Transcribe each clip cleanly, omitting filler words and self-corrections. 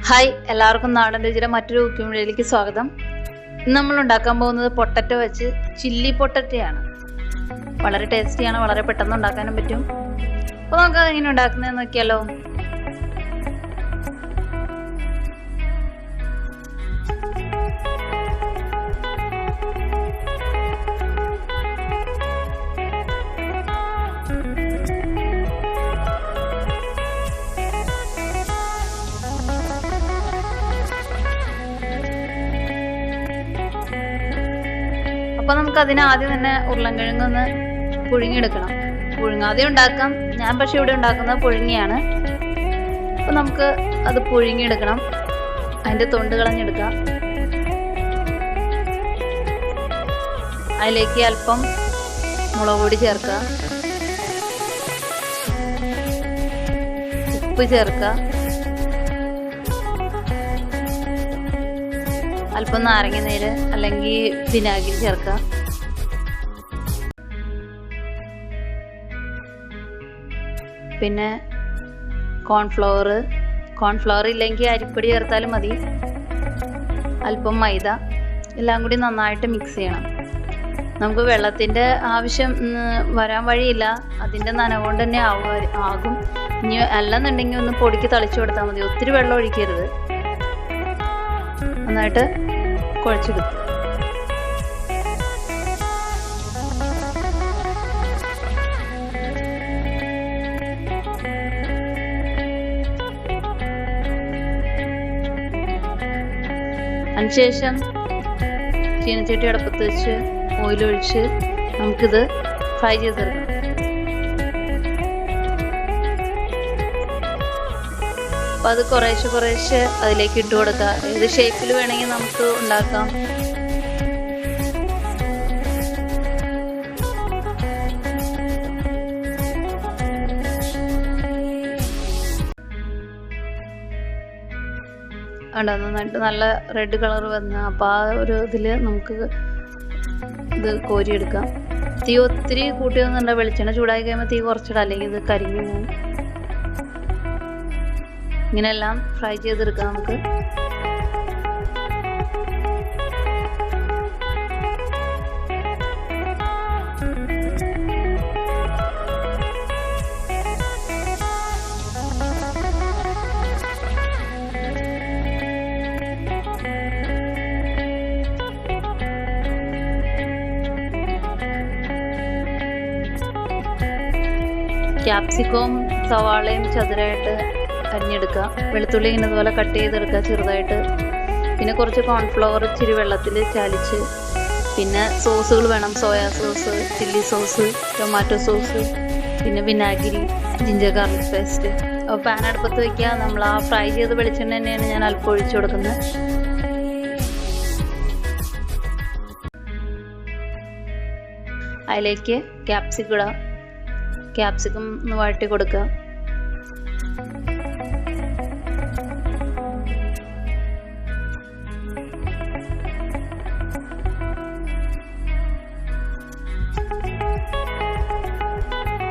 Hi, എല്ലാവർക്കും നാടൻ രുചിയുടെ മറ്റൊരു കുക്കിംഗ് വീഡിയോയിലേക്ക് സ്വാഗതം. ഇന്ന് നമ്മൾ ഉണ്ടാക്കാൻ പോകുന്നത് പൊട്ടറ്റോ വെച്ച് ചില്ലി പൊട്ടറ്റയാണ്. വളരെ ടേസ്റ്റിയാണ്, വളരെ പെട്ടെന്ന് ഉണ്ടാക്കാനും പറ്റും. അപ്പോൾ നമുക്ക് അതെങ്ങനെ ഉണ്ടാക്കുന്നതെന്ന് നോക്കിയാലോ. അപ്പോൾ നമുക്ക് അതിന് ആദ്യം തന്നെ ഉരുളൻകിഴങ്ങൊന്ന് പുഴുങ്ങിയെടുക്കണം. പുഴുങ്ങാതെ ഉണ്ടാക്കാം, ഞാൻ പക്ഷെ ഇവിടെ ഉണ്ടാക്കുന്നത് പുഴുങ്ങിയാണ്. അപ്പോൾ നമുക്ക് അത് പുഴുങ്ങിയെടുക്കണം. അതിൻ്റെ തൊണ്ട് കളഞ്ഞെടുക്കാം. അതിലേക്ക് അല്പം മുളക് പൊടി ചേർക്കുക, ഉപ്പ് ചേർക്കുക, അല്പം നാരങ്ങ നീര് അല്ലെങ്കിൽ വിനാഗിരി ചേർക്കുക. പിന്നെ കോൺഫ്ലവർ ഇല്ലെങ്കിൽ അരിപ്പൊടി ചേർത്താലും മതി. അല്പം മൈദ, എല്ലാം കൂടി നന്നായിട്ട് മിക്സ് ചെയ്യണം. നമുക്ക് വെള്ളത്തിൻ്റെ ആവശ്യം വരാൻ വഴിയില്ല, അതിൻ്റെ നനവുകൊണ്ട് തന്നെ ആകും. ഇനി അല്ലെന്നുണ്ടെങ്കിൽ ഒന്ന് പൊടിക്ക് തളിച്ചു കൊടുത്താൽ മതി, ഒത്തിരി വെള്ളം ഒഴിക്കരുത്. നന്നായിട്ട് കുഴച്ചെടുക്കുക. അതിനുശേഷം ചീനച്ചട്ടി അടുപ്പത്ത് വെച്ച് ഓയിലൊഴിച്ച് നമുക്കിത് ഫ്രൈ ചെയ്തെടുക്കണം. അപ്പോൾ അത് കുറേശ്ശെ അതിലേക്ക് ഇട്ട് കൊടുക്കുക. ഏത് ഷേപ്പിൽ വേണമെങ്കിൽ നമുക്ക് ഉണ്ടാക്കാം. നന്നായിട്ട് നല്ല റെഡ് കളർ വന്ന് അപ്പോൾ ആ ഒരു ഇതിൽ നമുക്ക് ഇത് കോരിയെടുക്കാം. തീ ഒത്തിരി കൂട്ടിയൊന്നുണ്ട്. വെളിച്ചെണ്ണ ചൂടായി കഴിയുമ്പോൾ തീ കുറച്ചിടാം, അല്ലെങ്കിൽ ഇത് കരിഞ്ഞു പോകും. ഇങ്ങനെയെല്ലാം ഫ്രൈ ചെയ്തെടുക്കാം നമുക്ക്. ക്യാപ്സിക്കവും സവാളയും ചതുരായിട്ട് അരിഞ്ഞെടുക്കുക. വെളുത്തുള്ളി ഇങ്ങനെ ഇതുപോലെ കട്ട് ചെയ്തെടുക്കുക ചെറുതായിട്ട്. പിന്നെ കുറച്ച് കോൺഫ്ലവർ ഇച്ചിരി വെള്ളത്തിൽ ചാലിച്ച്, പിന്നെ സോസുകൾ വേണം. Soya sauce, chilli sauce, tomato sauce, പിന്നെ വിനാഗിരി, ജിഞ്ചർ ഗാർലിക് പേസ്റ്റ്. അപ്പോൾ പാൻ അടുപ്പത്ത് വയ്ക്കുക. നമ്മൾ ആ ഫ്രൈ ചെയ്ത് വെളിച്ചെണ്ണ തന്നെയാണ് ഞാൻ അല്പം ഒഴിച്ചു കൊടുക്കുന്നത്. അതിലേക്ക് ക്യാപ്സിക്കം ഇടാം. ക്യാപ്സിക്കം ഒന്ന് വഴറ്റി കൊടുക്കുക.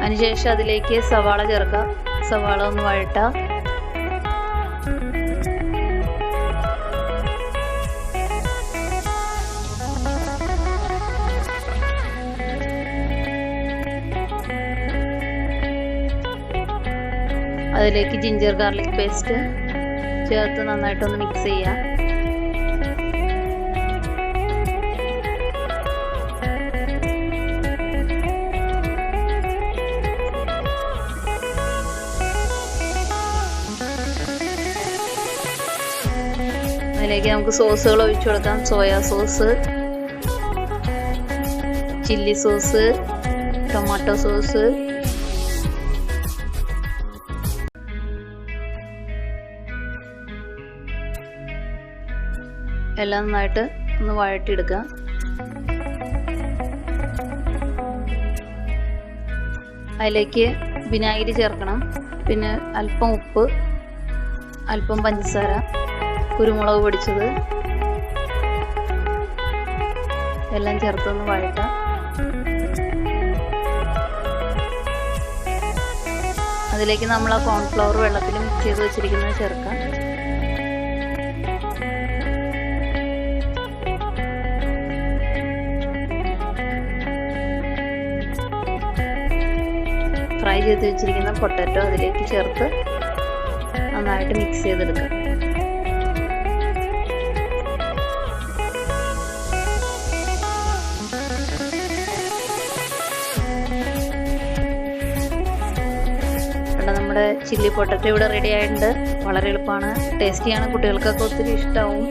അതിനുശേഷം അതിലേക്ക് സവാള ചേർക്കുക. സവാള ഒന്ന് വഴറ്റുക. അതിലേക്ക് ജിഞ്ചർ ഗാർലിക് പേസ്റ്റ് ചേർത്ത് നന്നായിട്ടൊന്ന് മിക്സ് ചെയ്യുക. അതിലേക്ക് നമുക്ക് സോസുകൾ ഒഴിച്ചു കൊടുക്കാം. Soya sauce, chilli sauce, tomato sauce, എല്ലാം നന്നായിട്ട് ഒന്ന് വഴറ്റിയെടുക്കുക. അതിലേക്ക് വിനാഗിരി ചേർക്കണം. പിന്നെ അല്പം ഉപ്പ്, അല്പം പഞ്ചസാര, കുരുമുളക് പൊടിച്ചത് എല്ലാം ചേർത്തൊന്ന് വഴറ്റാം. അതിലേക്ക് നമ്മൾ ആ കോൺഫ്ലവർ വെള്ളത്തിൽ മിക്സ് ചെയ്ത് വെച്ചിരിക്കുന്നത് ചേർക്കാം. ചെയ്ത് വെച്ചിരിക്കുന്ന പൊട്ടാറ്റോ അതിലേക്ക് ചേർത്ത് നന്നായിട്ട് മിക്സ് ചെയ്തെടുക്കുക. നമ്മുടെ ചില്ലി പൊട്ടാറ്റോ ഇവിടെ റെഡി ആയിട്ടുണ്ട്. വളരെ എളുപ്പമാണ്, ടേസ്റ്റിയാണ്, കുട്ടികൾക്കൊക്കെ ഒത്തിരി ഇഷ്ടമാവും.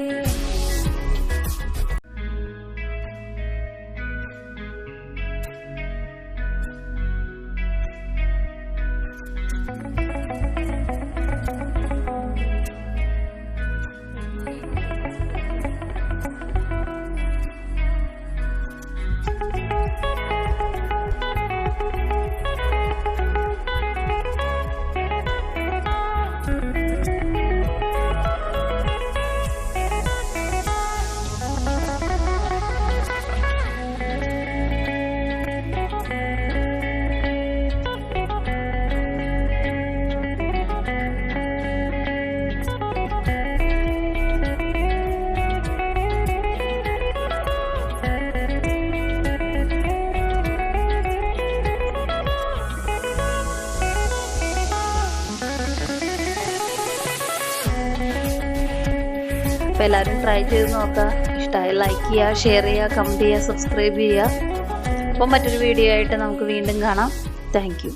അപ്പോൾ എല്ലാവരും ട്രൈ ചെയ്ത് നോക്കുക. ഇഷ്ടമായി ലൈക്ക് ചെയ്യുക, ഷെയർ ചെയ്യുക, കമൻറ്റ് ചെയ്യുക, സബ്സ്ക്രൈബ് ചെയ്യുക. അപ്പം മറ്റൊരു വീഡിയോ ആയിട്ട് നമുക്ക് വീണ്ടും കാണാം. Thank you.